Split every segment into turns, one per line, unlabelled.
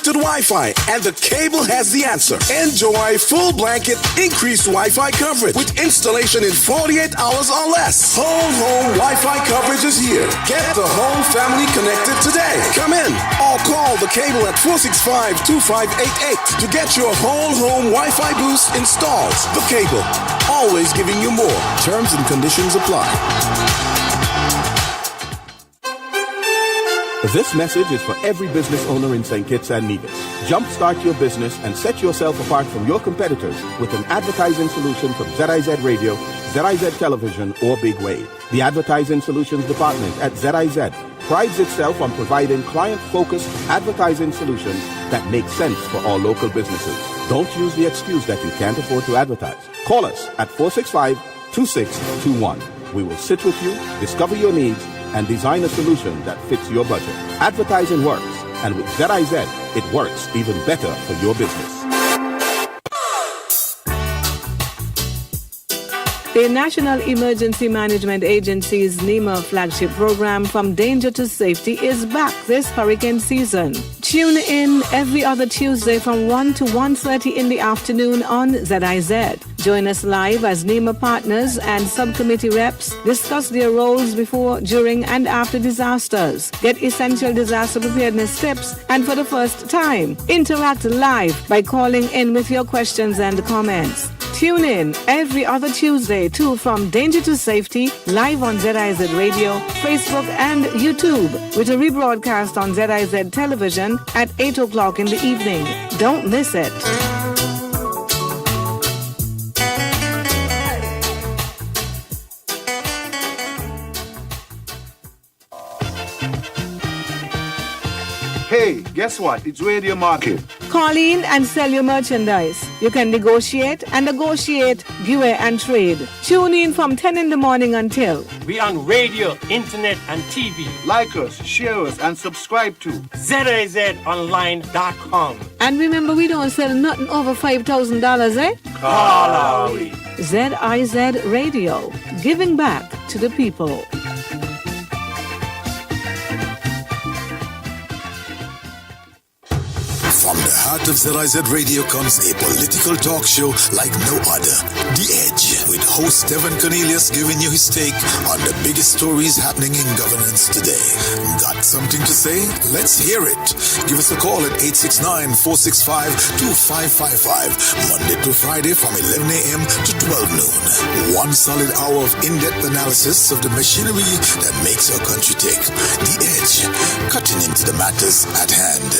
restricted Wi-Fi, and the cable has the answer. Enjoy full blanket, increased Wi-Fi coverage with installation in 48 hours or less. Whole home Wi-Fi coverage is here. Get the whole family connected today. Come in or call the cable at 465-2588 to get your whole home Wi-Fi boost installed. The cable, always giving you more. Terms and conditions apply.
This message is for every business owner in St. Kitts and Nevis. Jumpstart your business and set yourself apart from your competitors with an advertising solution from ZIZ Radio, ZIZ Television, or Big Wave. The Advertising Solutions Department at ZIZ prides itself on providing client-focused advertising solutions that make sense for all local businesses. Don't use the excuse that you can't afford to advertise. Call us at 465-2621. We will sit with you, discover your needs, and design a solution that fits your budget. Advertising works, and with ZIZ, it works even better for your business.
The National Emergency Management Agency's NEMA flagship program From Danger to Safety is back this hurricane season. Tune in every other Tuesday from 1 to 1:30 in the afternoon on ZIZ. Join us live as NEMA partners and subcommittee reps discuss their roles before, during, and after disasters. Get essential disaster preparedness tips, and for the first time, interact live by calling in with your questions and comments. Tune in every other Tuesday to From Danger to Safety, live on ZIZ Radio, Facebook, and YouTube, with a rebroadcast on ZIZ Television at 8 o'clock in the evening. Don't miss it.
Hey, guess what? It's Radio Market.
Call in and sell your merchandise. You can negotiate and negotiate, give and trade. Tune in from 10 in the morning until.
We on radio, internet, and TV.
Like us, share us, and subscribe to
ZIZonline.com.
And remember, we don't sell nothing over $5,000, eh?
Call out.
ZIZ Radio, giving back to the people.
From the heart of ZIZ Radio comes a political talk show like no other. The Edge, with host Devonne Cornelius giving you his take on the biggest stories happening in governance today. Got something to say? Let's hear it. Give us a call at 869-465-2555. Monday to Friday from 11 a.m. to 12 noon. One solid hour of in-depth analysis of the machinery that makes our country tick. The Edge, cutting into the matters at hand.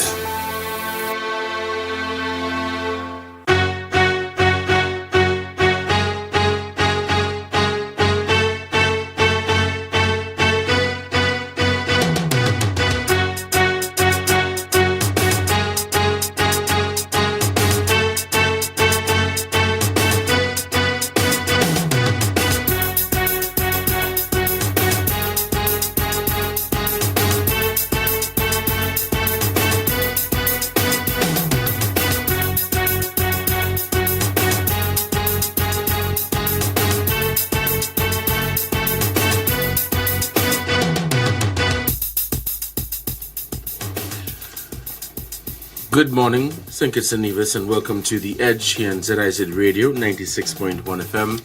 Good morning, St. Kitts and Nevis, and welcome to The Edge here on ZIZ Radio 96.1 FM.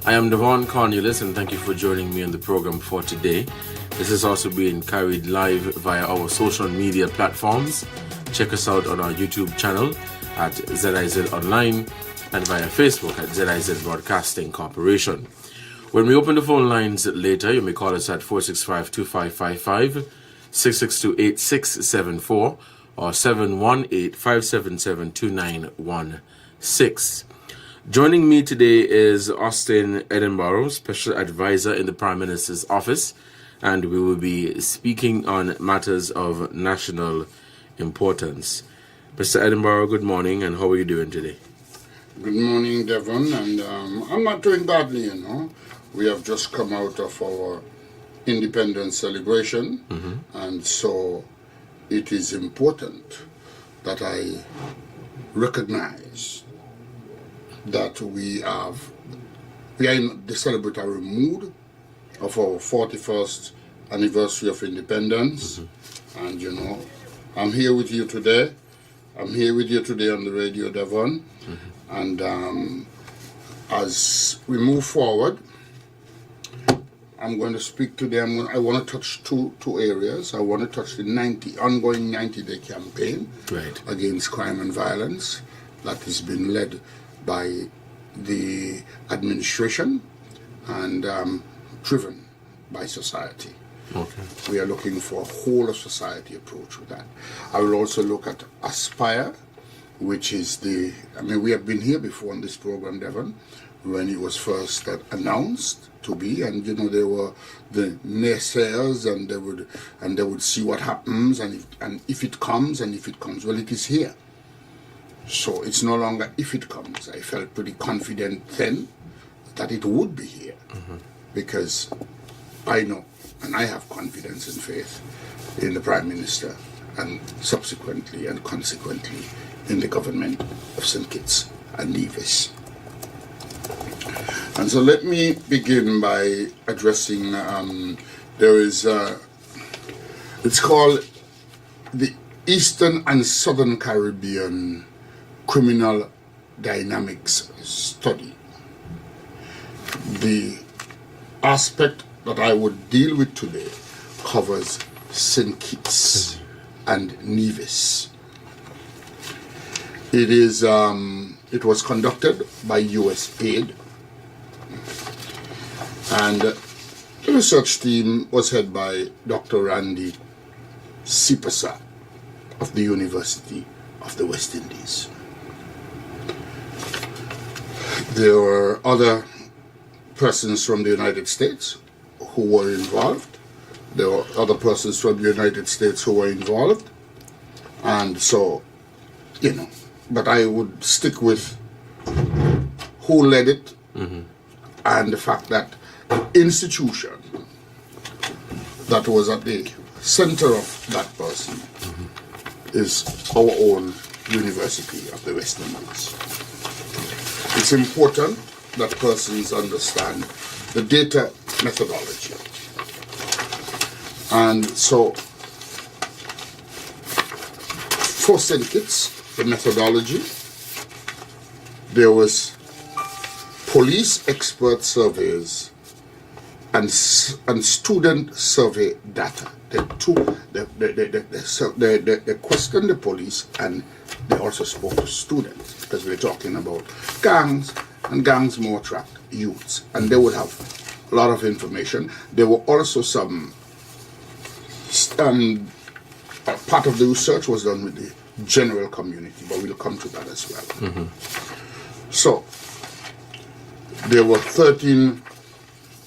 I am Devonne Cornelius, and thank you for joining me on the program for today. This is also being carried live via our social media platforms. Check us out on our YouTube channel at ZIZ Online and via Facebook at ZIZ Broadcasting Corporation. When we open the phone lines later, you may call us at 465-2555, 662-8674, or 718-577-2916. Joining me today is Austin Edinburgh, Special Advisor in the Prime Minister's Office, and we will be speaking on matters of national importance. Mr. Edinburgh, good morning, and how are you doing today?
Good morning, Devon, and I'm not doing badly, you know. We have just come out of our independence celebration, and so it is important that I recognize that we are in the celebratory mood of our 41st anniversary of independence. And you know, I'm here with you today I'm here with you today on the radio, Devonne. And as we move forward, I'm going to speak today. I want to touch two areas. I want to touch the ongoing 90-day campaign against crime and violence that has been led by the administration and driven by society.
Okay.
We are looking for a whole of society approach with that. I will also look at Aspire, which is we have been here before on this program, Devon, when it was first announced to be, and there were the naysayers, and they would see what happens, and if it comes, well, it is here. So it's no longer if it comes. I felt pretty confident then that it would be here, because I know and I have confidence and faith in the Prime Minister, and subsequently and consequently in the government of St. Kitts and Nevis. And so let me begin by addressing, it's called the Eastern and Southern Caribbean Criminal Dynamics Study. The aspect that I would deal with today covers St. Kitts and Nevis. It was conducted by USAID, and the research team was headed by Dr. Randy Sipasa of the University of the West Indies. There were other persons from the United States who were involved. There were other persons from the United States who were involved. And so, but I would stick with who led it, and the fact that the institution that was at the center of that person is our own University of the West Indies. It's important that persons understand the data methodology. And so, for St. Kitts, the methodology, there was police expert surveys and student survey data. They questioned the police, and they also spoke to students, because we're talking about gangs, and gangs more attract youths, and they would have a lot of information. There were also some part of the research was done with the general community, but we'll come to that as well. So there were 13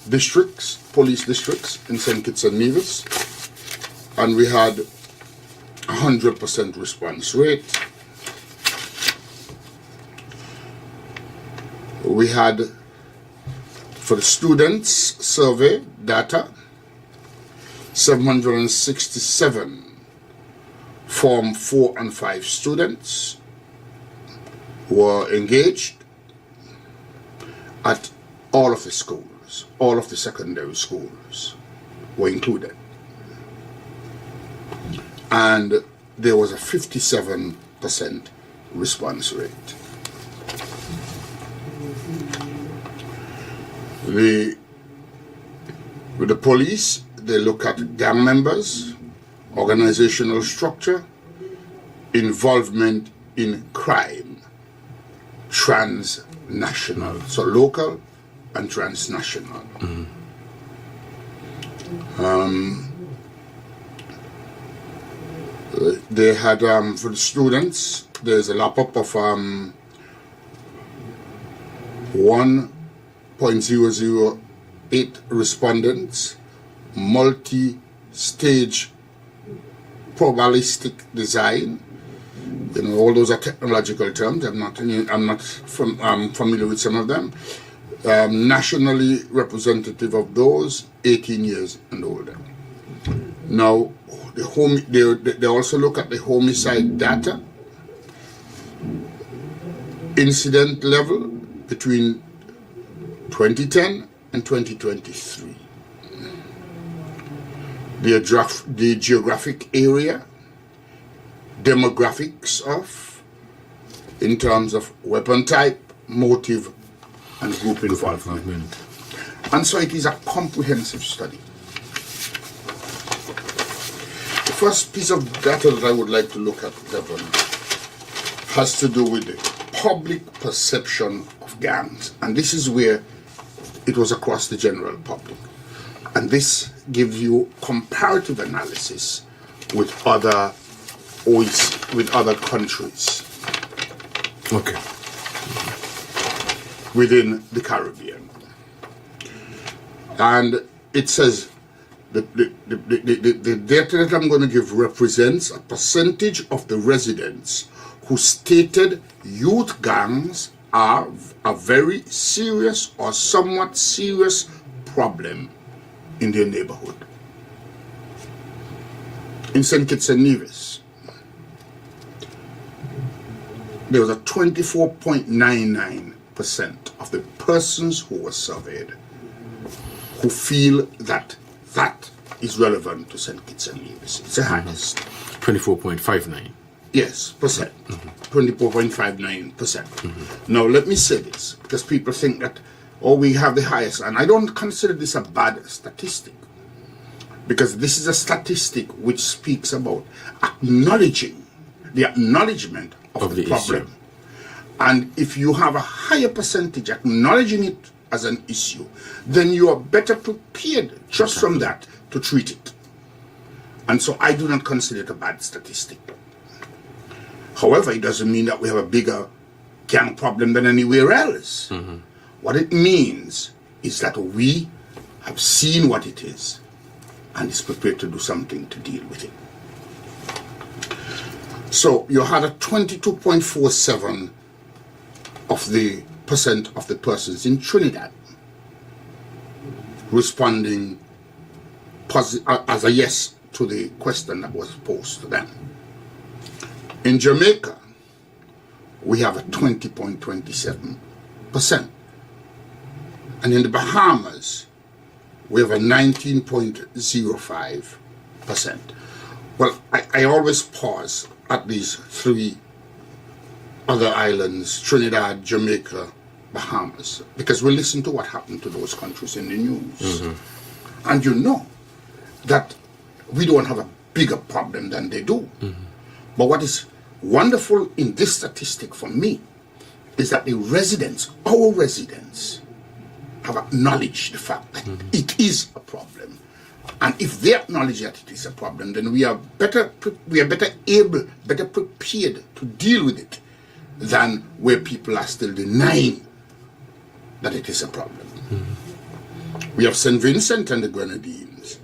districts, police districts in St. Kitts and Nevis, and we had 100% response rate. We had, for the students survey data, 767 Form 4 and 5 students were engaged at all of the schools. All of the secondary schools were included. And there was a 57% response rate. With the police, they look at gang members, organizational structure, involvement in crime, transnational, so local and transnational. They had, for the students, there's a lap-up of 1.008 respondents, multi-stage probabilistic design. All those are technological terms. I'm not familiar with some of them. Nationally representative of those 18 years and older. Now, they also look at the homicide data, incident level between 2010 and 2023. The geographic area, demographics of in terms of weapon type, motive, and group involvement. And so it is a comprehensive study. The first piece of data that I would like to look at, Devon, has to do with the public perception of gangs. And this is where it was across the general public. And this gives you comparative analysis with other countries.
Okay.
Within the Caribbean. And it says the data that I'm going to give represents a percentage of the residents who stated youth gangs are a very serious or somewhat serious problem in their neighborhood. In St. Kitts and Nevis, there was a 24.99% of the persons who were surveyed who feel that that is relevant to St. Kitts and Nevis. It's the highest.
24.59.
Yes, percent. 24.59%. Now, let me say this, because people think that, oh, we have the highest, and I don't consider this a bad statistic, because this is a statistic which speaks about acknowledging the acknowledgement of the problem.
Issue.
And if you have a higher percentage acknowledging it as an issue, then you are better prepared just from that to treat it. And so I do not consider it a bad statistic. However, it doesn't mean that we have a bigger gang problem than anywhere else. What it means is that we have seen what it is and is prepared to do something to deal with it. So you had a 22.47% of the persons in Trinidad responding as a yes to the question that was posed to them. In Jamaica, we have a 20.27%. And in the Bahamas, we have a 19.05%. Well, I always pause at these three other islands, Trinidad, Jamaica, Bahamas, because we listen to what happened to those countries in the news. And you know that we don't have a bigger problem than they do. But what is wonderful in this statistic for me is that the residents, our residents, have acknowledged the fact that it is a problem. And if they acknowledge that it is a problem, then we are better prepared to deal with it than where people are still denying that it is a problem. We have St. Vincent and the Grenadines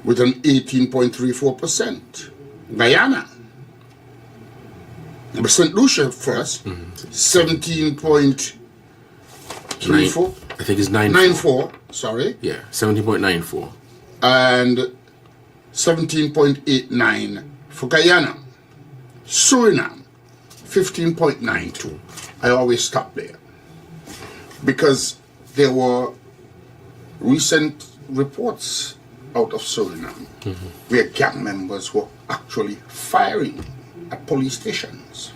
with an 18.34%. Guyana, St. Lucia first, 17.34.
I think it's 94.
Sorry.
Yeah, 17.94.
And 17.89 for Guyana. Suriname, 15.92. I always stop there because there were recent reports out of Suriname where gang members were actually firing at police stations.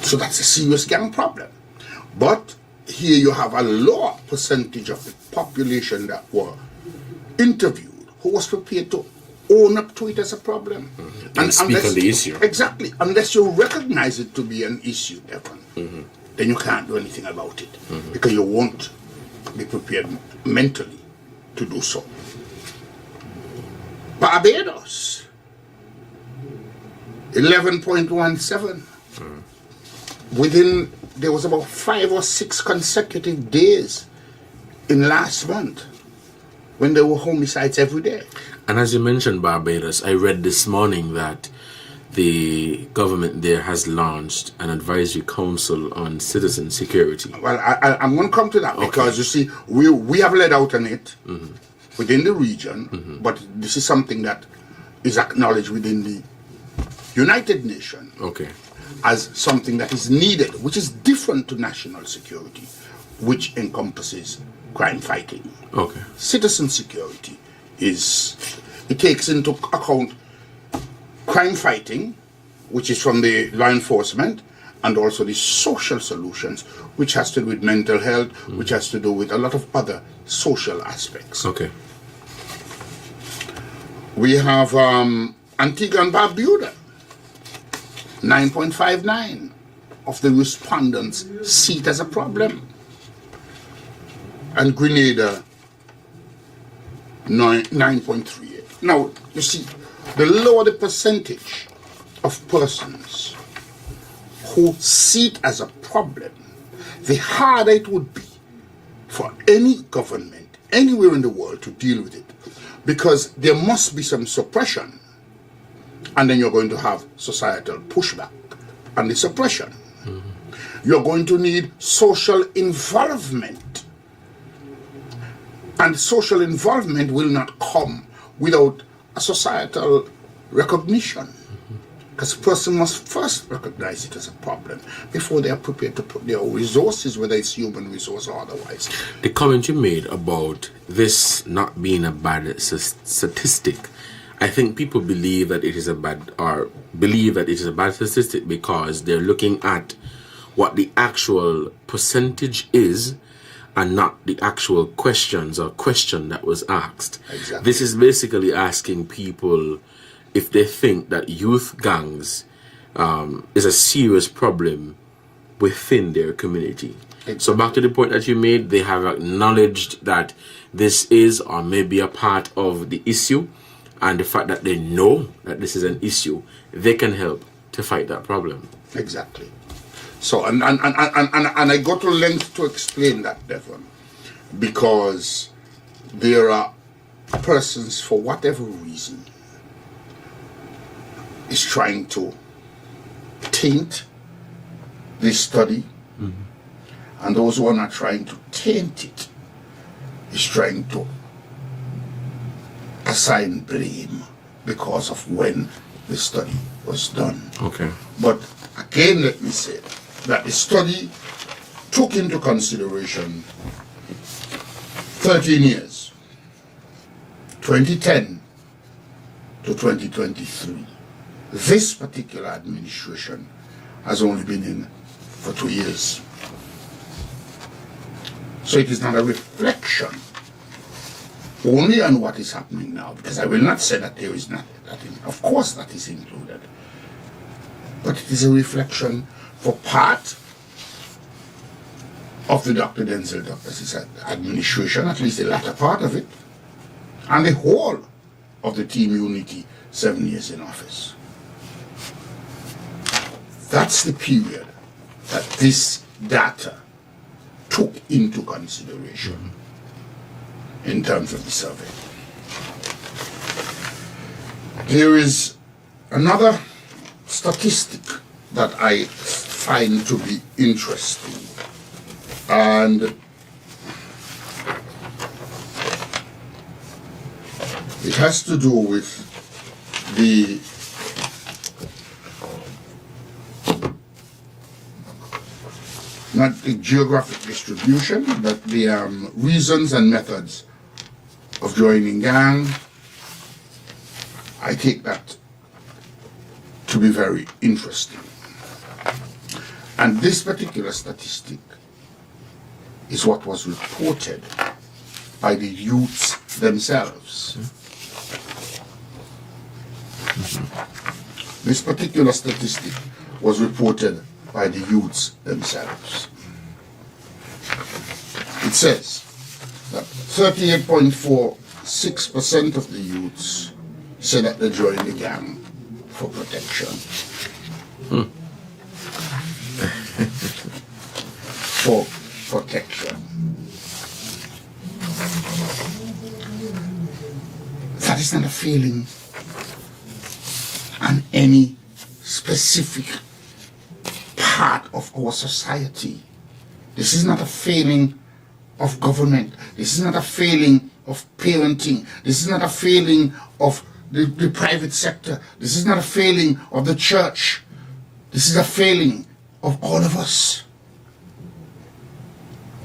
So that's a serious gang problem. But here you have a lower percentage of the population that were interviewed who was prepared to own up to it as a problem.
And speak on the issue.
Exactly. Unless you recognize it to be an issue, Devon, then you can't do anything about it because you won't be prepared mentally to do so. Barbados, 11.17. There was about 5 or 6 consecutive days in last month when there were homicides every day.
And as you mentioned Barbados, I read this morning that the government there has launched an advisory council on citizen security.
Well, I'm going to come to that because, you see, we have led out on it within the region, but this is something that is acknowledged within the United Nations as something that is needed, which is different to national security, which encompasses crime fighting. Citizen security it takes into account crime fighting, which is from the law enforcement, and also the social solutions, which has to do with mental health, which has to do with a lot of other social aspects.
Okay.
We have Antigua and Barbuda. 9.59 of the respondents see it as a problem. And Grenada, 9.38. Now, you see, the lower the percentage of persons who see it as a problem, the harder it would be for any government anywhere in the world to deal with it. Because there must be some suppression, and then you're going to have societal pushback and the suppression. You're going to need social involvement, and social involvement will not come without a societal recognition, because a person must first recognize it as a problem before they are prepared to put their resources, whether it's human resource or otherwise.
The comment you made about this not being a bad statistic, I think people believe that it is a bad statistic because they're looking at what the actual percentage is and not the actual question that was asked.
Exactly.
This is basically asking people if they think that youth gangs is a serious problem within their community.
Exactly.
So back to the point that you made, they have acknowledged that this is or may be a part of the issue, and the fact that they know that this is an issue, they can help to fight that problem.
Exactly. So, and I go to length to explain that, Devon, because there are persons, for whatever reason, is trying to taint this study, and those who are not trying to taint it is trying to assign blame because of when the study was done.
Okay.
But again, let me say that the study took into consideration 13 years, 2010 to 2023. This particular administration has only been in for 2 years. So it is not a reflection only on what is happening now, because I will not say that there is not that. Of course that is included. But it is a reflection for part of the Dr. Denzel Douglas' administration, at least the latter part of it, and the whole of the Team Unity 7 years in office. That's the period that this data took into consideration in terms of the survey. There is another statistic that I find to be interesting, and it has to do with the not the geographic distribution, but the reasons and methods of joining gang. I take that to be very interesting. And this particular statistic is what was reported by the youths themselves. This particular statistic was reported by the youths themselves. It says that 38.46% of the youths say that they join the gang for protection. For protection. That is not a feeling on any specific part of our society. This is not a failing of government. This is not a failing of parenting. This is not a failing of the private sector. This is not a failing of the church. This is a failing of all of us.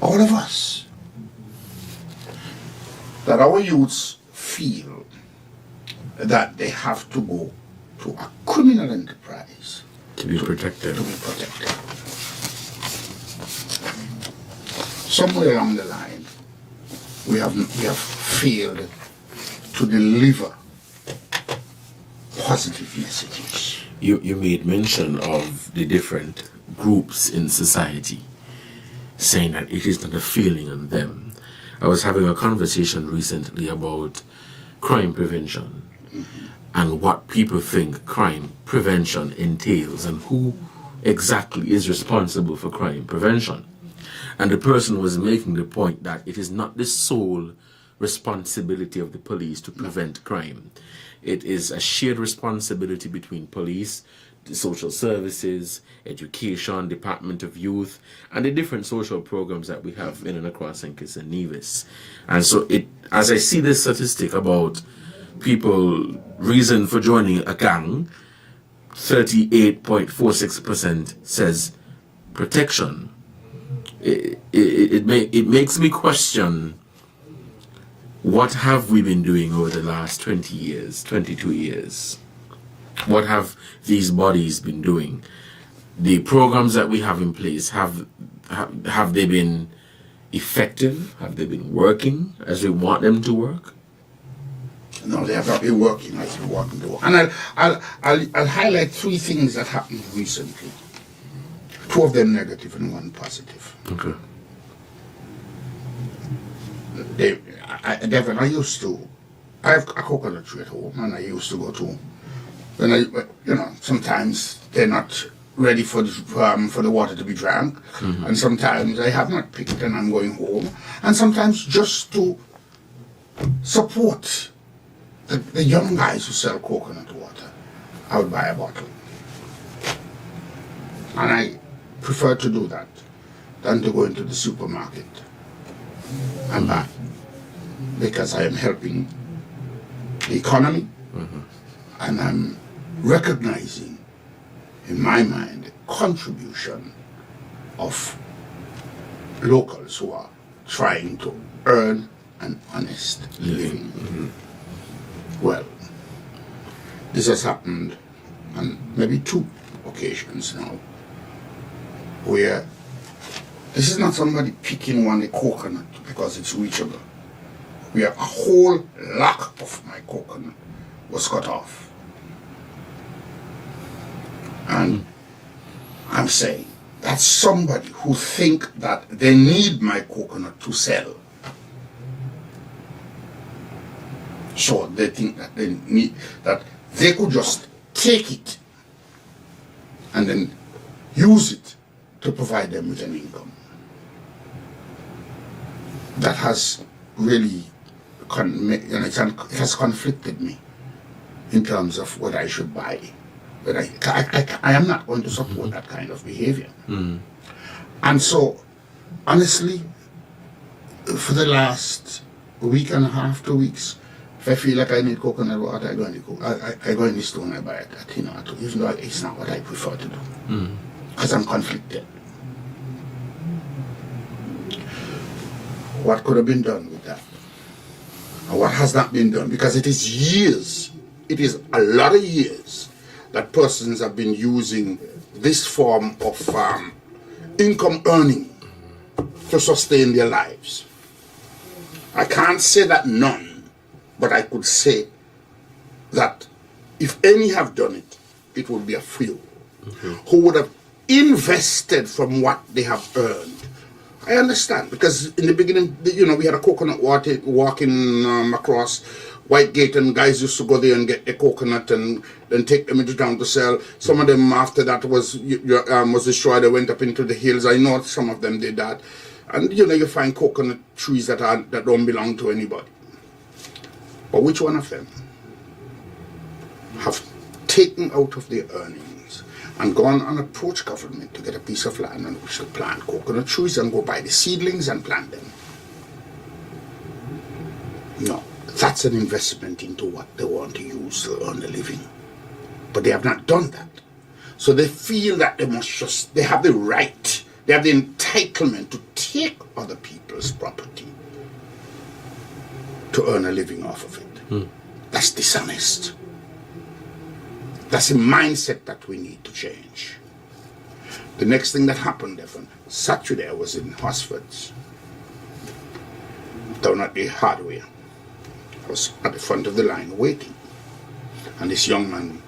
All of us. That our youths feel that they have to go to a criminal enterprise
To be protected.
Somewhere along the line, we have failed to deliver positive messages.
You made mention of the different groups in society, saying that it is not a feeling on them. I was having a conversation recently about crime prevention and what people think crime prevention entails and who exactly is responsible for crime prevention. And the person was making the point that it is not the sole responsibility of the police to prevent crime. It is a shared responsibility between police, the social services, education, Department of Youth, and the different social programs that we have in and across St. Kitts and Nevis. And so as I see this statistic about people reason for joining a gang, 38.46% says protection. It makes me question, what have we been doing over the last 20 years, 22 years? What have these bodies been doing? The programs that we have in place, have they been effective? Have they been working as we want them to work?
No, they have not been working as we want them to work. And I'll highlight three things that happened recently. Two of them negative and one positive.
Okay.
Devon, I have a coconut tree at home, and I used to go to, sometimes they're not ready for the water to be drank, and sometimes I have not picked and I'm going home, and sometimes just to support the young guys who sell coconut water, I would buy a bottle. And I prefer to do that than to go into the supermarket and buy, because I am helping the economy, and I'm recognizing in my mind the contribution of locals who are trying to earn an honest living. Well, this has happened on maybe 2 occasions now, where this is not somebody picking a coconut because it's reachable. Where a whole lock of my coconut was cut off. And I'm saying that's somebody who think that they need my coconut to sell. So they think that they could just take it and then use it to provide them with an income. That has really it has conflicted me in terms of what I should buy. But I am not going to support that kind of behavior. And so, honestly, for the last week and a half, 2 weeks, if I feel like I need coconut water, I go in the store and I buy it at Tinato, even though it's not what I prefer to do. Because I'm conflicted. What could have been done with that? And what has not been done? Because it is years, it is a lot of years that persons have been using this form of income earning to sustain their lives. I can't say that none, but I could say that if any have done it, it would be a few who would have invested from what they have earned. I understand, because in the beginning, we had a coconut water walking across Whitegate, and guys used to go there and get a coconut and then take them into town to sell. Some of them after that was destroyed. They went up into the hills. I know some of them did that. And you find coconut trees that don't belong to anybody. But which one of them have taken out of their earnings and gone and approached government to get a piece of land on which to plant coconut trees and go buy the seedlings and plant them? No. That's an investment into what they want to use to earn a living. But they have not done that. So they feel that they have the right, they have the entitlement to take other people's property to earn a living off of it. That's dishonest. That's a mindset that we need to change. The next thing that happened, Devon, Saturday I was in Hosford's, down at the hardware. I was at the front of the line waiting. And this young man,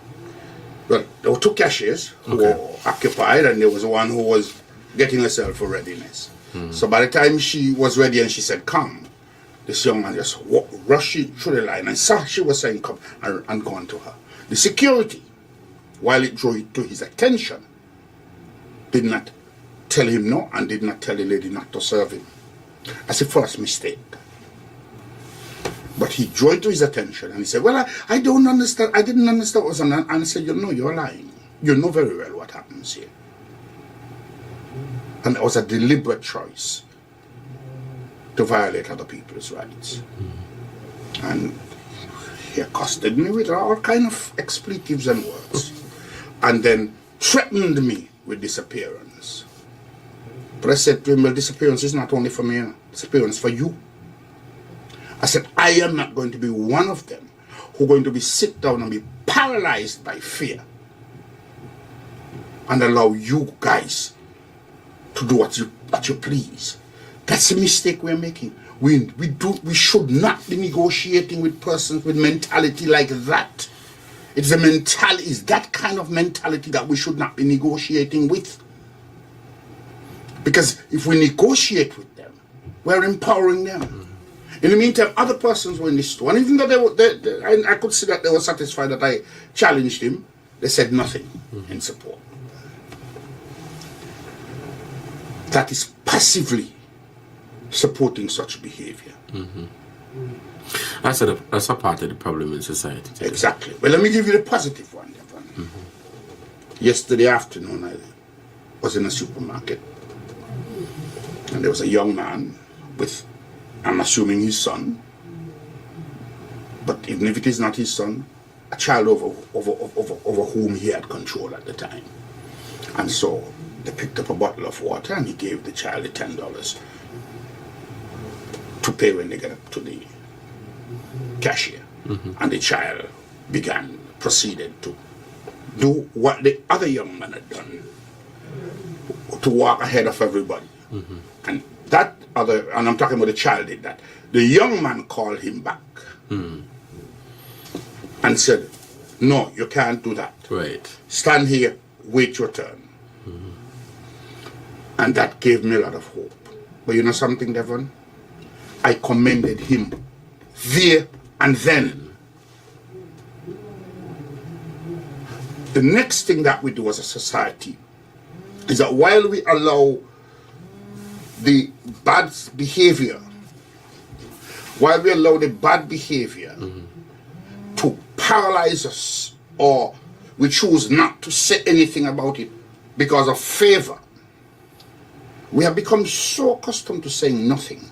well, there were two cashiers who were occupied, and there was one who was getting herself for readiness. So by the time she was ready and she said, come, this young man just rushed through the line and saw she was saying, come, and gone to her. The security, while it drew it to his attention, did not tell him no and did not tell the lady not to serve him. That's the first mistake. But he drew it to his attention and he said, well, I don't understand. I didn't understand what was on. And I said, you know, you're lying. You know very well what happens here. And it was a deliberate choice to violate other people's rights. And he accosted me with all kind of expletives and words. And then threatened me with disappearance. But I said to him, well, disappearance is not only for me, disappearance for you. I said, I am not going to be one of them who are going to be sit down and be paralyzed by fear and allow you guys to do what you please. That's a mistake we're making. We should not be negotiating with persons with mentality like that. It's that kind of mentality that we should not be negotiating with. Because if we negotiate with them, we're empowering them. In the meantime, other persons were in the store, and even though I could see that they were satisfied that I challenged him, they said nothing in support. That is passively supporting such behavior.
That's a part of the problem in society today.
Exactly. Well, let me give you the positive one, Devon. Yesterday afternoon, I was in a supermarket, and there was a young man with, I'm assuming, his son, but even if it is not his son, a child over whom he had control at the time. And so they picked up a bottle of water and he gave the child the $10 to pay when they get up to the cashier. And the child proceeded to do what the other young man had done, to walk ahead of everybody. And I'm talking about the child did that. The young man called him back and said, no, you can't do that.
Right.
Stand here, wait your turn. And that gave me a lot of hope. But you know something, Devon? I commended him there and then. The next thing that we do as a society is that while we allow the bad behavior, to paralyze us, or we choose not to say anything about it because of favor, we have become so accustomed to saying nothing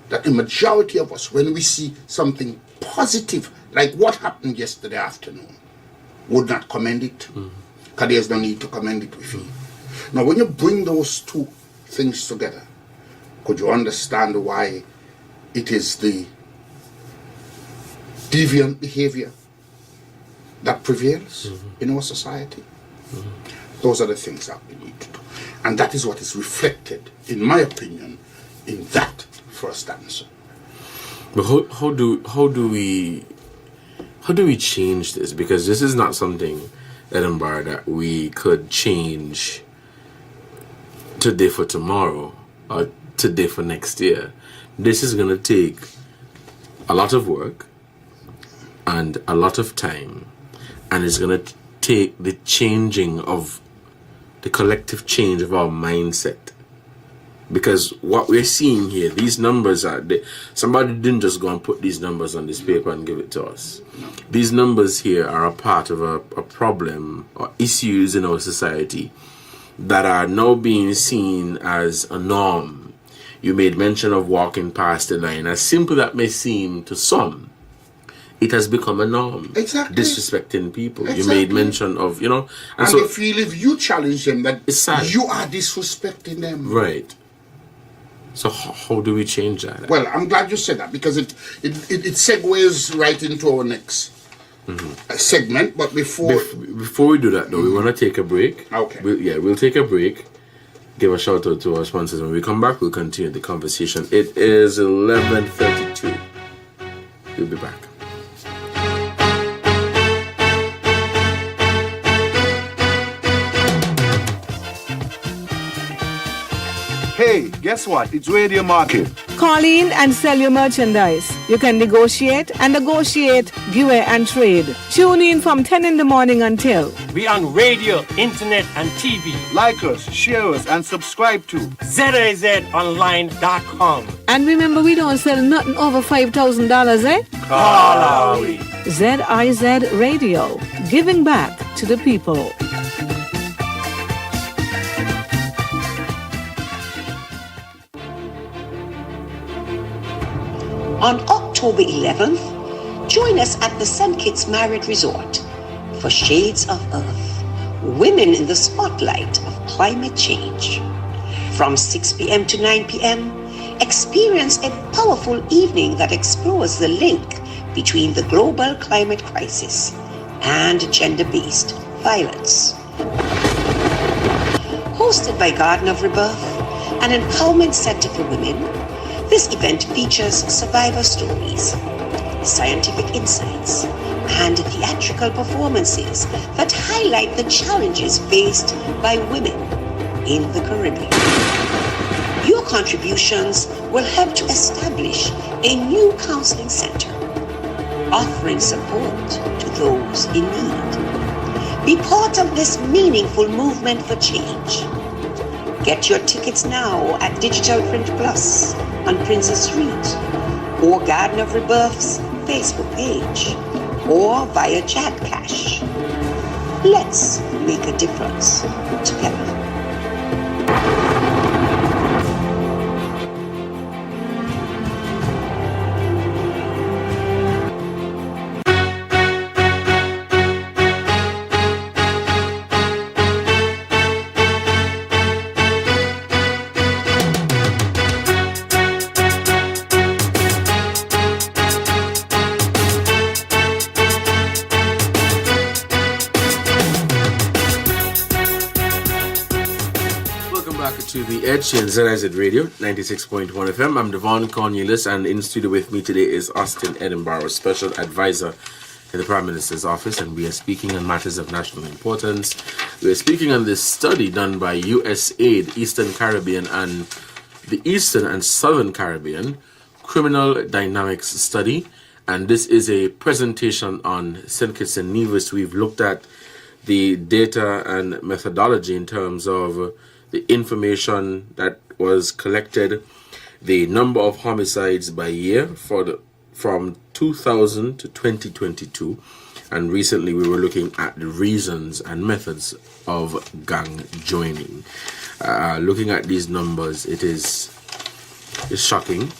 that the majority of us, when we see something positive like what happened yesterday afternoon, would not commend it, because there's no need to commend it with you. Now when you bring those two things together, could you understand why it is the deviant behavior that prevails in our society? Those are the things that we need to do. And that is what is reflected, in my opinion, in that first answer.
But how do we change this? Because this is not something, Edinburgh, that we could change today for tomorrow or today for next year. This is going to take a lot of work and a lot of time, and it's going to take the changing of the collective change of our mindset. Because what we're seeing here, these numbers somebody didn't just go and put these numbers on this paper and give it to us. These numbers here are a part of a problem or issues in our society that are now being seen as a norm. You made mention of walking past the line. As simple that may seem to some, it has become a norm.
Exactly.
Disrespecting people.
Exactly.
You made mention of,
And so, they feel if you challenge them that you are disrespecting them.
Right. So how do we change that?
Well, I'm glad you said that, because it segues right into our next segment, but before
we do that, though, we want to take a break.
Okay.
We'll take a break. Give a shout out to our sponsors. When we come back, we'll continue the conversation. It is 11:32. We'll be back.
Hey, guess what? It's Radio Market.
Call in and sell your merchandise. You can negotiate and negotiate, give and trade. Tune in from 10 in the morning until.
We on radio, internet, and TV.
Like us, share us, and subscribe to
ZIZonline.com.
And remember, we don't sell nothing over $5,000, eh?
Malawi.
ZIZ Radio, giving back to the people.
On October 11th, join us at the St. Kitts Marriott Resort for Shades of Earth, Women in the Spotlight of Climate Change. From 6 p.m. to 9 p.m., experience a powerful evening that explores the link between the global climate crisis and gender-based violence. Hosted by Garden of Rebirth, an empowerment center for women, this event features survivor stories, scientific insights, and theatrical performances that highlight the challenges faced by women in the Caribbean. Your contributions will help to establish a new counseling center, offering support to those in need. Be part of this meaningful movement for change. Get your tickets now at Digital Print Plus on Princess Street, or Garden of Rebirth's Facebook page, or via Chat Cash. Let's make a difference together.
To the Edge in ZIZ Radio 96.1 FM. I'm Devonne Cornelius, and in studio with me today is Austin Edinburgh, Special Advisor in the Prime Minister's Office, and we are speaking on matters of national importance. We are speaking on this study done by USAID, Eastern Caribbean, and the Eastern and Southern Caribbean Criminal Dynamics Study, and this is a presentation on St. Kitts and Nevis. We've looked at the data and methodology in terms of the information that was collected, the number of homicides by year from 2000 to 2022, and recently we were looking at the reasons and methods of gang joining. Looking at these numbers, it's shocking,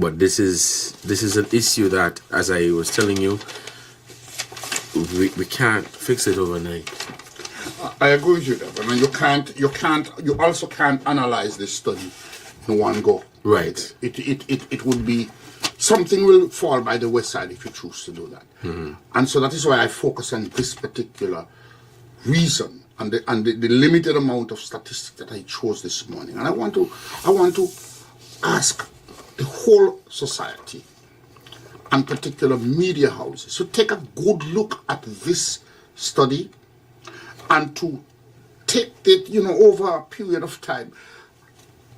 but this is an issue that, as I was telling you, we can't fix it overnight.
I agree with you, Devon. I mean, you also can't analyze this study in one go.
Right.
It would be, something will fall by the wayside if you choose to do that. Mm-hmm. And so that is why I focus on this particular reason and the limited amount of statistics that I chose this morning. And I want to ask the whole society, and particular media houses, to take a good look at this study and to take it, over a period of time,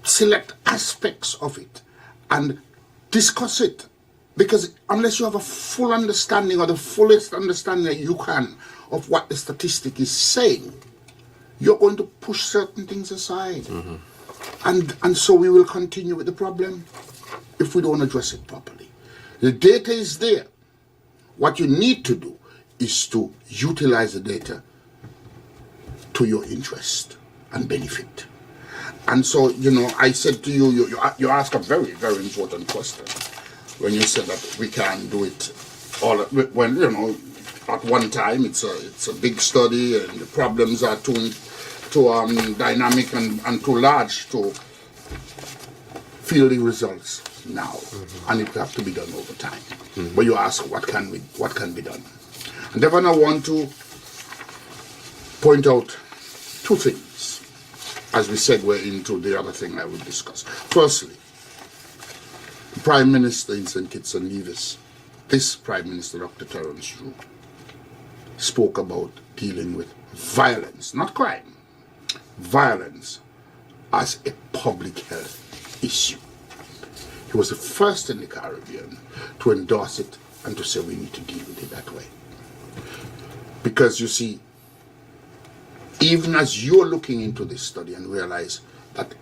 select aspects of it and discuss it. Because unless you have a full understanding, or the fullest understanding that you can of what the statistic is saying, you're going to push certain things aside. Mm-hmm. And so we will continue with the problem if we don't address it properly. The data is there. What you need to do is to utilize the data to your interest and benefit. And so, I said to you asked a very, very important question when you said that we can do it all when, at one time it's a big study and the problems are too dynamic and too large to feel the results. now, and it will have to be done over time. But you ask, what can be done? And Devon, I want to point out two things as we segue into the other thing I will discuss. Firstly, the Prime Minister in St. Kitts and Nevis, this Prime Minister, Dr. Terence Drew, spoke about dealing with violence, not crime, violence as a public health issue. He was the first in the Caribbean to endorse it and to say we need to deal with it that way. Because you see, even as you're looking into this study and realize that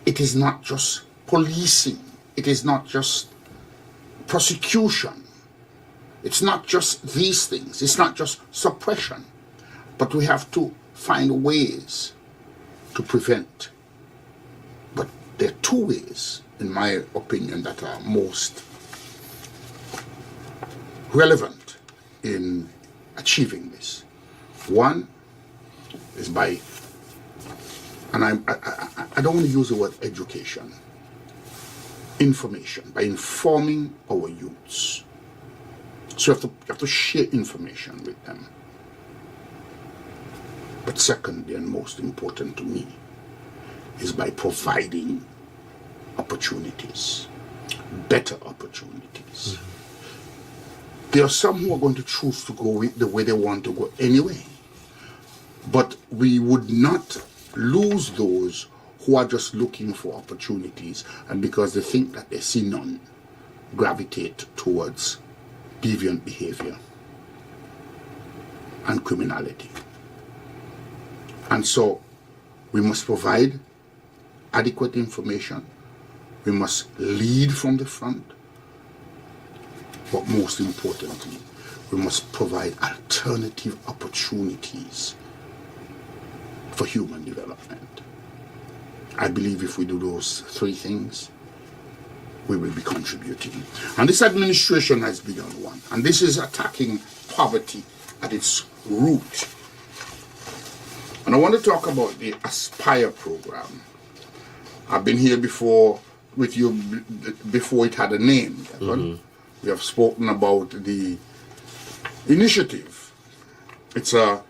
it is not just policing, it is not just prosecution, it's not just these things, it's not just suppression, but we have to find ways to prevent. But there are two ways, in my opinion, that are most relevant in achieving this. One is by, and I don't want to use the word education, information, by informing our youths. So you have to share information with them. But secondly, and most important to me, is by providing opportunities, better opportunities. There are some who are going to choose to go the way they want to go anyway. But we would not lose those who are just looking for opportunities, and because they think that they see none, gravitate towards deviant behavior and criminality. And so we must provide adequate information. We must lead from the front. But most importantly, we must provide alternative opportunities for human development. I believe if we do those three things, we will be contributing. And this administration has begun one. And this is attacking poverty at its root. And I want to talk about the Aspire program. I've been here before with you before it had a name. We have spoken about the initiative. It's a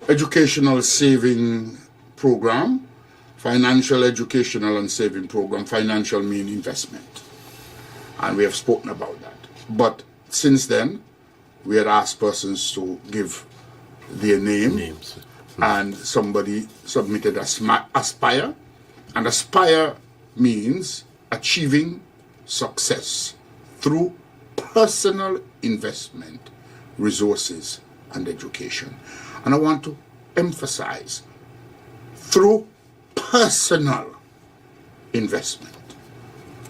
educational saving program, financial educational and saving program. Financial mean investment. And we have spoken about that. But since then, we had asked persons to give their names. And somebody submitted Aspire. And Aspire means achieving success through personal investment, resources, and education. And I want to emphasize, through personal investment.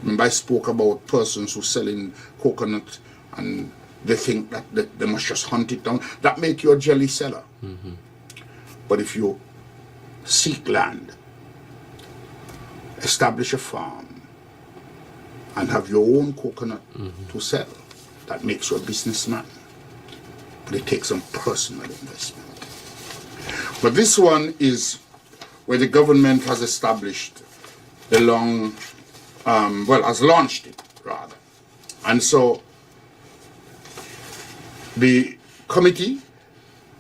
Remember, I spoke about persons who selling coconut and they think that they must just hunt it down. That makes you a jelly seller. But if you seek land, establish a farm, and have your own coconut to sell, that makes you a businessman. But it takes some personal investment. But this one is where the government has established a has launched it, rather. And so the committee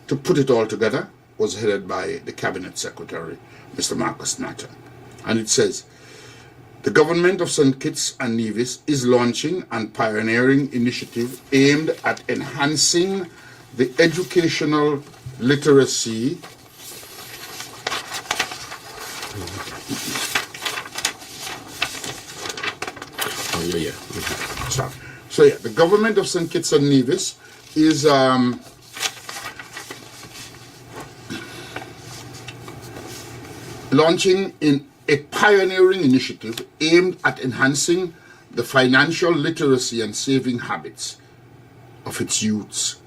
to put it all together was headed by the Cabinet Secretary, Mr. Marcus Natter. And it says, the government of St. Kitts and Nevis is launching and pioneering initiative aimed at enhancing the educational literacy the government of St. Kitts and Nevis is launching in a pioneering initiative aimed at enhancing the financial literacy and saving habits of its youth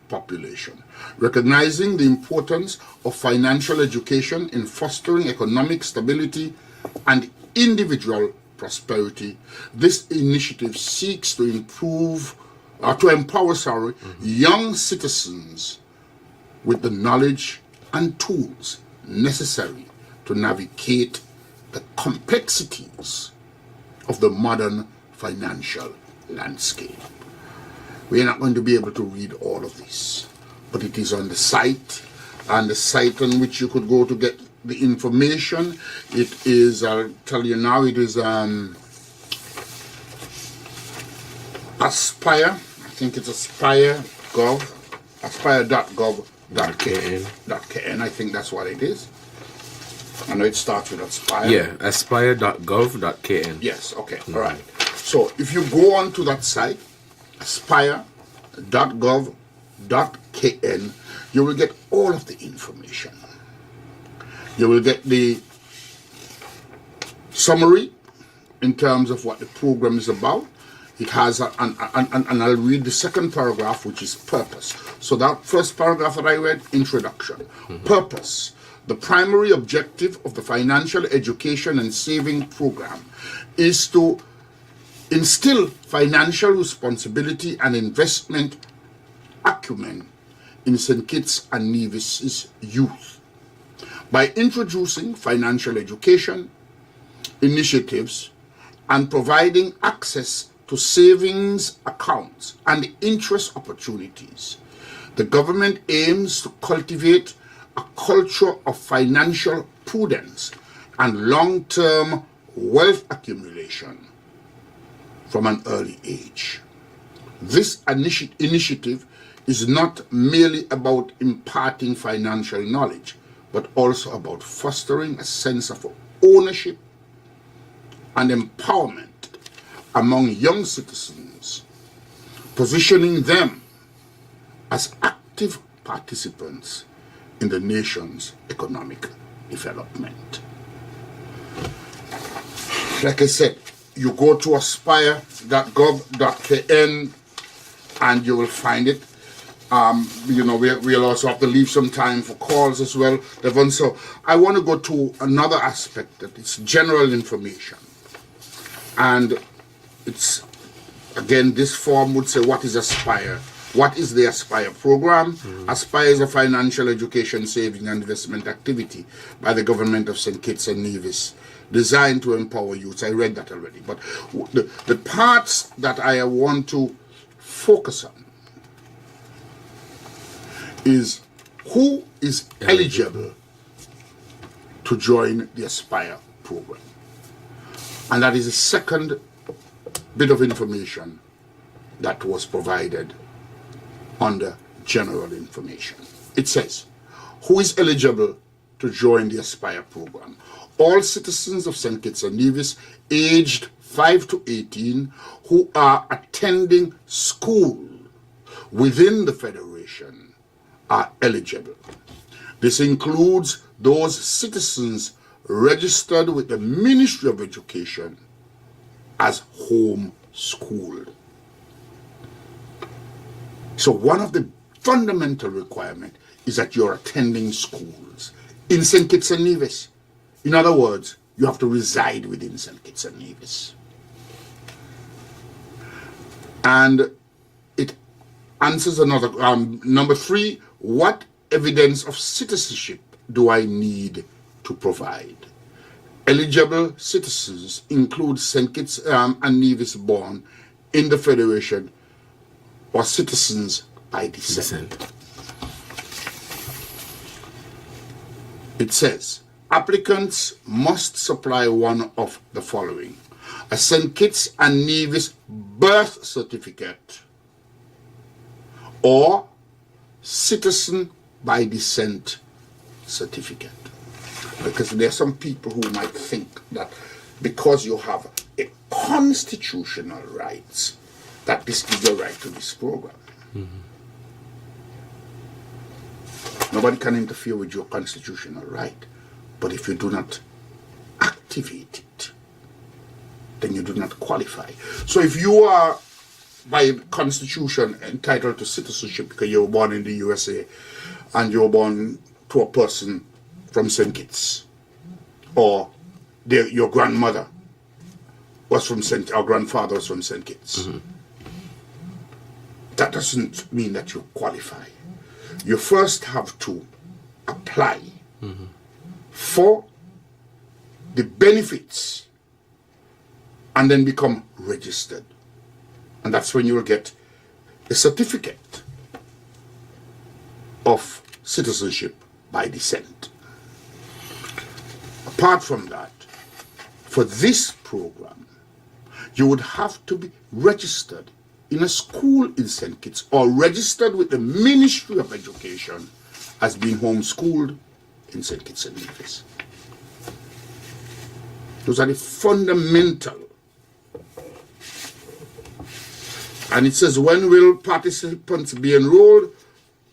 population, recognizing the importance of financial education in fostering economic stability and individual prosperity. This initiative seeks to empower young citizens with the knowledge and tools necessary to navigate the complexities of the modern financial landscape. We are not going to be able to read all of this, but it is on the site, and the site on which you could go to get the information. It is, I'll tell you now, it is Aspire, I think it's aspire.gov.kn, I think that's what it is. I know it starts with Aspire.
Yeah, aspire.gov.kn.
Yes, okay, all right. So if you go on to that site, aspire.gov.kn, you will get all of the information. You will get the summary in terms of what the program is about. It has, and I'll read the second paragraph, which is purpose. So that first paragraph that I read, introduction. Purpose. The primary objective of the financial education and saving program is to instill financial responsibility and investment acumen in St. Kitts and Nevis's youth by introducing financial education initiatives and providing access to savings accounts and interest opportunities. The government aims to cultivate a culture of financial prudence and long-term wealth accumulation from an early age. This initiative is not merely about imparting financial knowledge, but also about fostering a sense of ownership and empowerment among young citizens, positioning them as active participants in the nation's economic development. Like I said, you go to aspire.gov.kn and you will find it. We'll also have to leave some time for calls as well, Devon. So I want to go to another aspect, that it's general information. And it's, again, this form would say, what is Aspire? What is the Aspire program? Aspire is a financial education, saving and investment activity by the government of St. Kitts and Nevis, designed to empower youth. I read that already. But the parts that I want to focus on is who is eligible to join the Aspire program. And that is the second bit of information that was provided under general information. It says, who is eligible to join the Aspire program? All citizens of St. Kitts and Nevis aged 5 to 18 who are attending school within the Federation are eligible. This includes those citizens registered with the Ministry of Education as home-schooled. So one of the fundamental requirements is that you're attending schools in St. Kitts and Nevis. In other words, you have to reside within St. Kitts and Nevis. And it answers another, number 3, what evidence of citizenship do I need to provide? Eligible citizens include St. Kitts and Nevis born in the Federation or citizens by descent. It says, applicants must supply one of the following: a St. Kitts and Nevis birth certificate or citizen by descent certificate. Because there are some people who might think that because you have a constitutional rights, that this gives you a right to this program. Nobody can interfere with your constitutional right. But if you do not activate it, then you do not qualify. So if you are, by constitution, entitled to citizenship because you were born in the USA and you were born to a person from St. Kitts, or your grandmother was from our grandfather was from St. Kitts, that doesn't mean that you qualify. You first have to apply for the benefits and then become registered. And that's when you will get a certificate of citizenship by descent. Apart from that, for this program, you would have to be registered in a school in St. Kitts or registered with the Ministry of Education as being homeschooled in St. Kitts and Nevis. Those are the fundamental. And it says, when will participants be enrolled?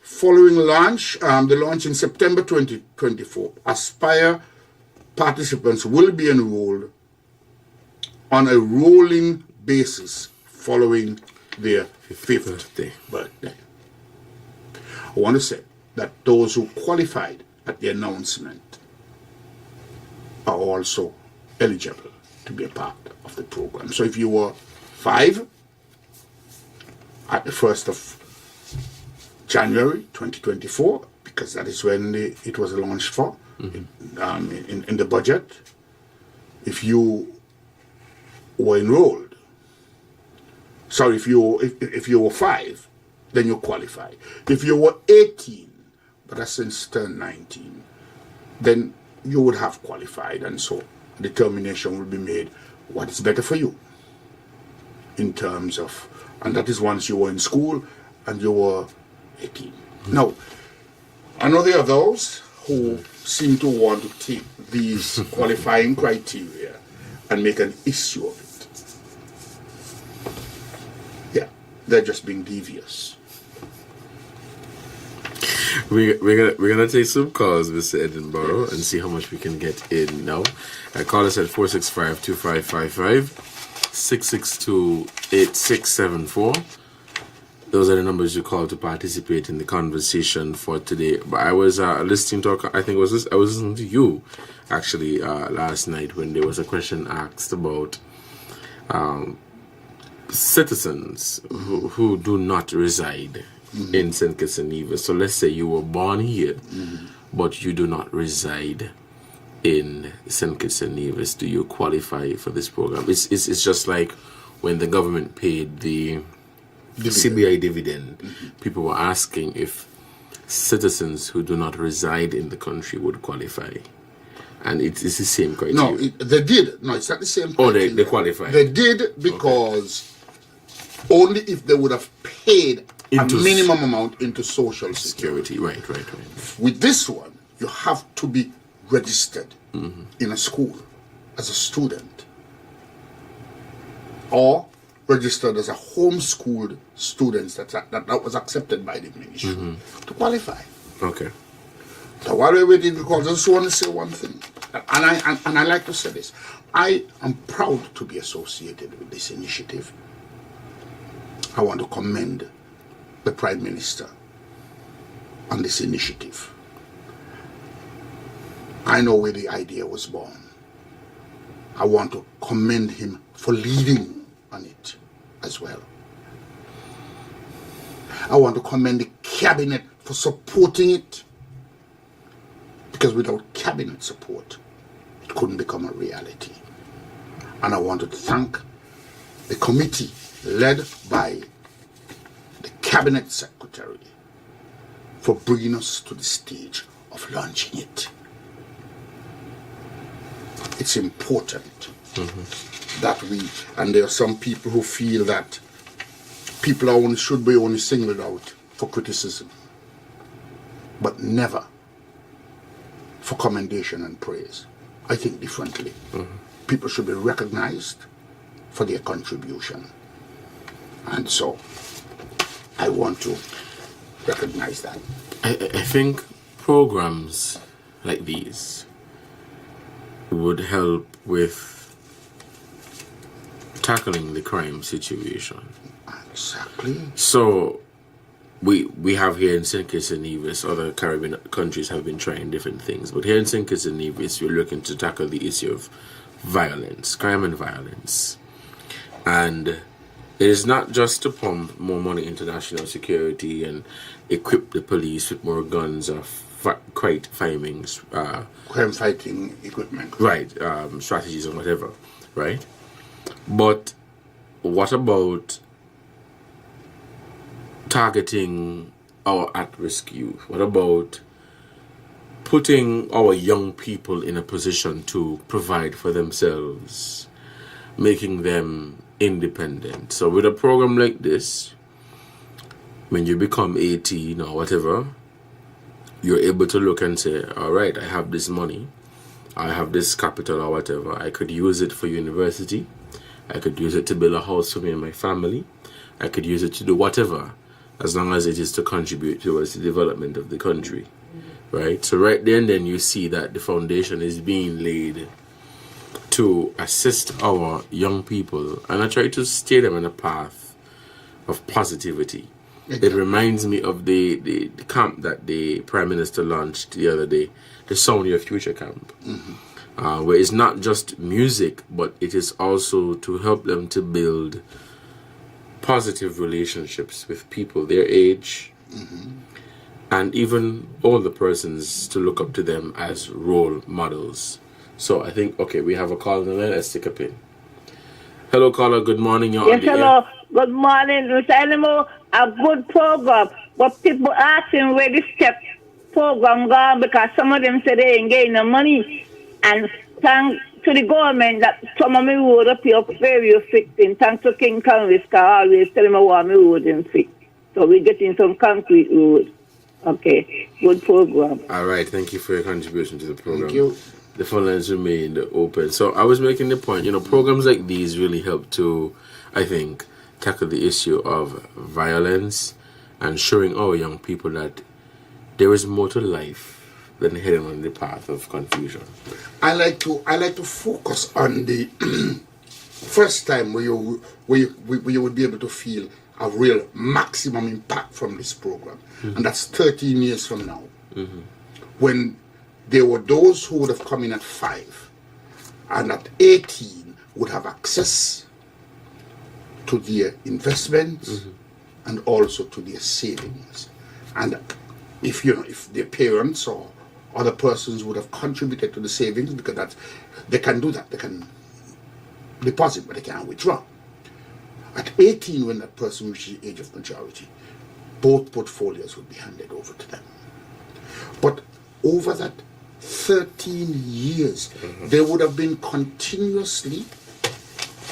Following launch, the launch in September 2024, Aspire participants will be enrolled on a rolling basis following their 5th birthday. I want to say that those who qualified at the announcement are also eligible to be a part of the program. So if you were 5 at the 1st of January 2024, because that is when it was launched for, in the budget, if you were enrolled, sorry, if you were 5, then you qualify. If you were 18, but has since turned 19, then you would have qualified, and so a determination will be made what is better for you in terms of, and that is once you were in school and you were 18. Now, I know there are those who seem to want to take these qualifying criteria and make an issue of it. Yeah, they're just being devious.
We're gonna take some calls, Mr. Edinburgh, and see how much we can get in now. Call us at 465-2555, 662-8674. Those are the numbers you call to participate in the conversation for today. But I was listening to, I think I was listening to you actually last night when there was a question asked about citizens who do not reside in St. Kitts and Nevis. So let's say you were born here, but you do not reside in St. Kitts and Nevis. Do you qualify for this program? It's just like when the government paid the CBI dividend. People were asking if citizens who do not reside in the country would qualify. And it's the same criteria.
No, they did. No, it's not the same criteria.
Oh, they qualify.
They did because only if they would have paid a minimum amount into social security.
Right.
With this one, you have to be registered in a school as a student or registered as a homeschooled student that was accepted by the ministry to qualify.
Okay.
So while we're waiting, because I just want to say one thing, and I like to say this. I am proud to be associated with this initiative. I want to commend the Prime Minister on this initiative. I know where the idea was born. I want to commend him for leading on it as well. I want to commend the Cabinet for supporting it, because without Cabinet support, it couldn't become a reality. And I want to thank the committee led by the Cabinet Secretary for bringing us to the stage of launching it. It's important that we, and there are some people who feel that people should be only singled out for criticism, but never for commendation and praise. I think differently. People should be recognized for their contribution. And so I want to recognize that.
I think programs like these would help with tackling the crime situation.
Exactly.
So we have here in St. Kitts and Nevis, other Caribbean countries have been trying different things, but here in St. Kitts and Nevis, we're looking to tackle the issue of violence, crime and violence. And it is not just to pump more money into national security and equip the police with more guns or crime fighting equipment. Right, strategies and whatever, right? But what about targeting our at-risk youth? What about putting our young people in a position to provide for themselves, making them independent? So with a program like this, when you become 18 or whatever, you're able to look and say, all right, I have this money, I have this capital or whatever, I could use it for university, I could use it to build a house for me and my family, I could use it to do whatever, as long as it is to contribute towards the development of the country, right? So right there and then you see that the foundation is being laid to assist our young people, and I try to steer them in a path of positivity. It reminds me of the camp that the Prime Minister launched the other day, the Sound Your Future camp, where it's not just music, but it is also to help them to build positive relationships with people their age, and even older persons, to look up to them as role models. So I think, okay, we have a call in the line. Let's take a pin. Hello, caller. Good morning. You're on the
hello.
air.
Good morning, Mr. Animal. A good program, but people asking where this step program gone, because some of them say they ain't getting the money. And thanks to the government that some of me would appear very fixing. Thanks to King Congress, I always tell me what me would fix. So we're getting some concrete road. Okay, good program.
All right, thank you for your contribution to the program.
Thank you.
The phone lines remained open. So I was making the point, programs like these really help to, I think, tackle the issue of violence and showing our young people that there is more to life than heading on the path of confusion.
I like to focus on the first time where you would be able to feel a real maximum impact from this program, and that's 13 years from now, when there were those who would have come in at 5 and at 18 would have access to their investments and also to their savings. And if their parents or other persons would have contributed to the savings, because they can do that, they can deposit, but they can't withdraw. At 18, when that person reaches the age of majority, both portfolios would be handed over to them. But over that 13 years, they would have been continuously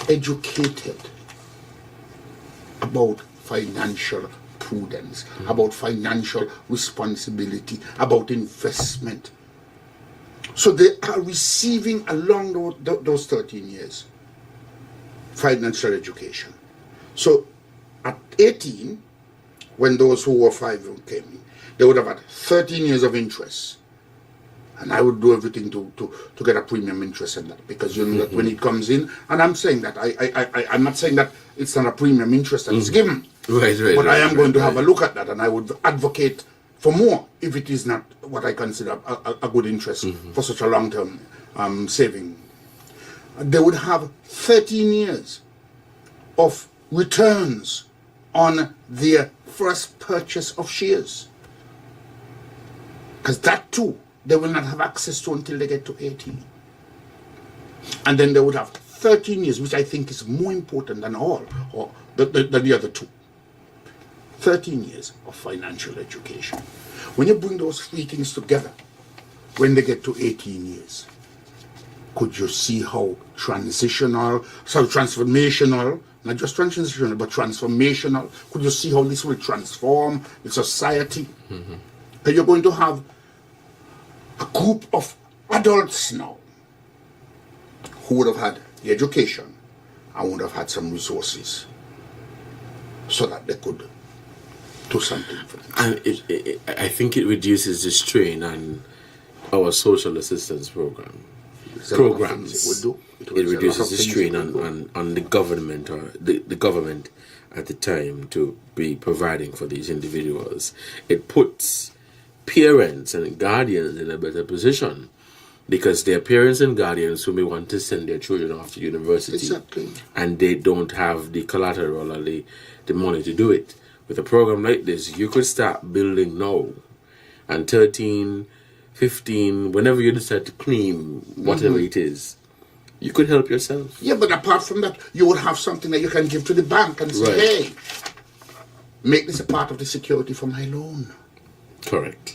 educated about financial prudence, about financial responsibility, about investment. So they are receiving along those 13 years financial education. So at 18, when those who were 5 came in, they would have had 13 years of interest. And I would do everything to get a premium interest in that, because you know that when it comes in, and I'm saying that I'm not saying that it's not a premium interest that is given, but I am going to have a look at that, and I would advocate for more if it is not what I consider a good interest for such a long-term saving. They would have 13 years of returns on their first purchase of shares, because that too they will not have access to until they get to 18. And then they would have 13 years, which I think is more important than all, or the other two. 13 years of financial education. When you bring those 3 things together, when they get to 18 years, could you see how transformational, not just transitional, but transformational, could you see how this will transform the society? And you're going to have a group of adults now who would have had the education and would have had some resources so that they could do something for them.
And I think it reduces the strain on our social assistance programs. It reduces the strain on the government or the government at the time to be providing for these individuals. It puts parents and guardians in a better position, because their parents and guardians who may want to send their children off to university, and they don't have the collateral or the money to do it. With a program like this, you could start building now, and 13, 15, whenever you decide to claim whatever it is, You could help yourself.
Yeah, but apart from that, you would have something that you can give to the bank and say,
Right.
hey, make this a part of the security for my loan.
Correct.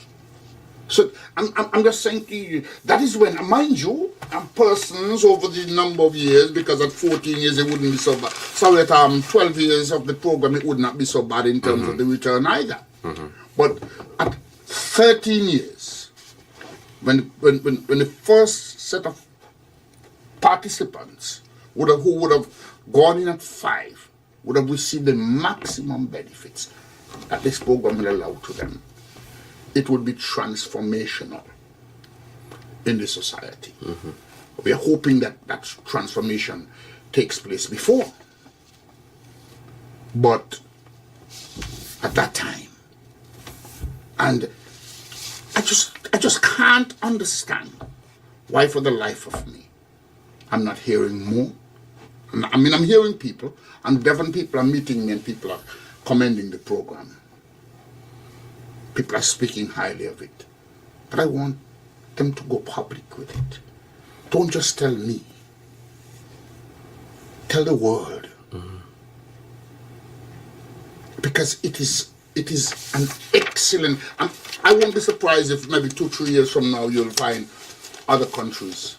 So I'm just saying to you, that is when, mind you, persons over the number of years, because at 14 years it wouldn't be so bad. So at 12 years of the program, it would not be so bad in terms of the return either. But at 13 years, when the first set of participants who would have gone in at 5 would have received the maximum benefits that this program will allow to them, it would be transformational in the society. We are hoping that that transformation takes place before. But at that time, and I just can't understand why for the life of me I'm not hearing more. I mean, I'm hearing people, and Devon people are meeting me and people are commending the program. People are speaking highly of it. But I want them to go public with it. Don't just tell me. Tell the world. Because it is an excellent, I won't be surprised if maybe 2-3 years from now you'll find other countries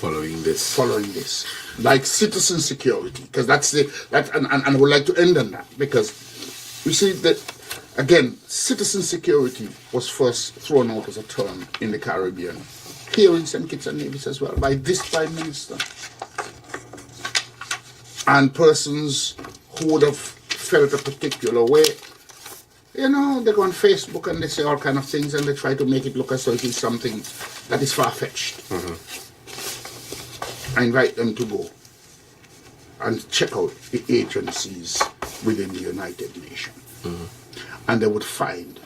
Following this.
Like citizen security, because and I would like to end on that, because you see that again, citizen security was first thrown out as a term in the Caribbean, here in St. Kitts and Nevis as well, by this Prime Minister. And persons who would have felt a particular way, you know, they go on Facebook and they say all kind of things and they try to make it look as though it is something that is far-fetched. I invite them to go and check out the agencies within the United Nations. And they would find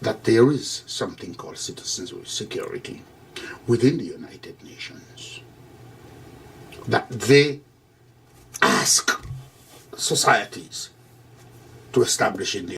that there is something called citizens security within the United Nations. That they ask societies to establish in the